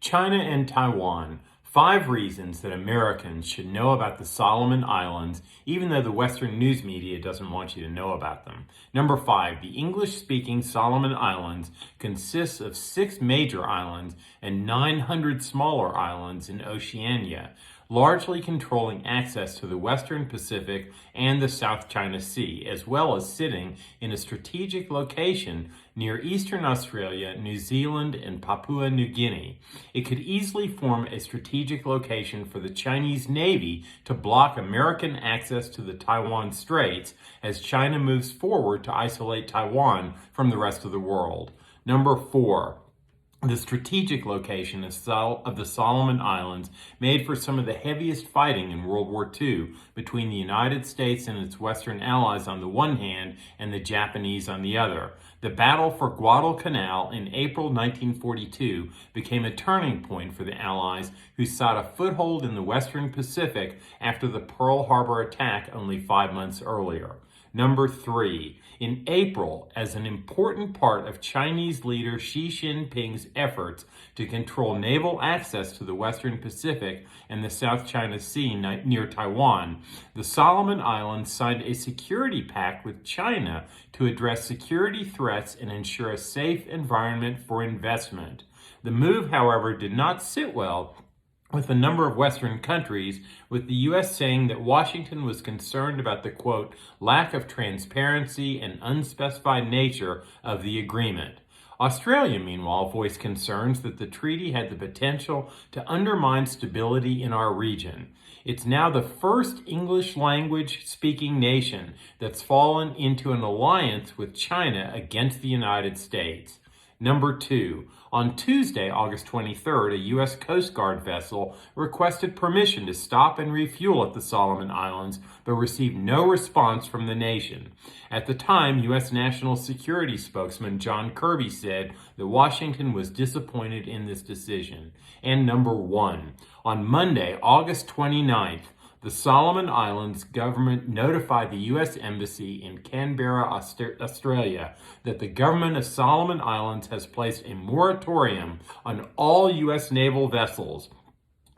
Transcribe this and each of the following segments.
China and Taiwan. 5 reasons that Americans should know about the Solomon Islands, even though the Western news media doesn't want you to know about them. Number 5, the English-speaking Solomon Islands consists of 6 major islands and 900 smaller islands in Oceania, largely controlling access to the Western Pacific and the South China Sea, as well as sitting in a strategic location near eastern Australia, New Zealand, and Papua New Guinea. It could easily form a strategic location for the Chinese Navy to block American access to the Taiwan Straits as China moves forward to isolate Taiwan from the rest of the world. Number 4. The strategic location of the Solomon Islands made for some of the heaviest fighting in World War II between the United States and its Western allies on the one hand and the Japanese on the other. The battle for Guadalcanal in April 1942 became a turning point for the Allies, who sought a foothold in the Western Pacific after the Pearl Harbor attack only 5 months earlier. Number 3, in April, as an important part of Chinese leader Xi Jinping's efforts to control naval access to the Western Pacific and the South China Sea near Taiwan, the Solomon Islands signed a security pact with China to address security threats and ensure a safe environment for investment. The move, however, did not sit well with a number of Western countries, with the U.S. saying that Washington was concerned about the, quote, lack of transparency and unspecified nature of the agreement. Australia, meanwhile, voiced concerns that the treaty had the potential to undermine stability in our region. It's now the first English language speaking nation that's fallen into an alliance with China against the United States. Number 2, on Tuesday, August 23rd, a U.S. Coast Guard vessel requested permission to stop and refuel at the Solomon Islands, but received no response from the nation. At the time, U.S. National Security spokesman John Kirby said that Washington was disappointed in this decision. And number 1, on Monday, August 29th, the Solomon Islands government notified the U.S. Embassy in Canberra, Australia, that the government of Solomon Islands has placed a moratorium on all U.S. naval vessels.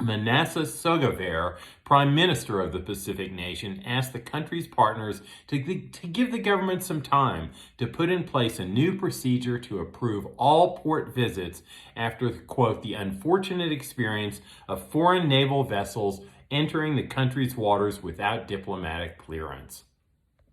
Manasseh Sogavare, Prime Minister of the Pacific nation, asked the country's partners to give the government some time to put in place a new procedure to approve all port visits after, quote, the unfortunate experience of foreign naval vessels entering the country's waters without diplomatic clearance.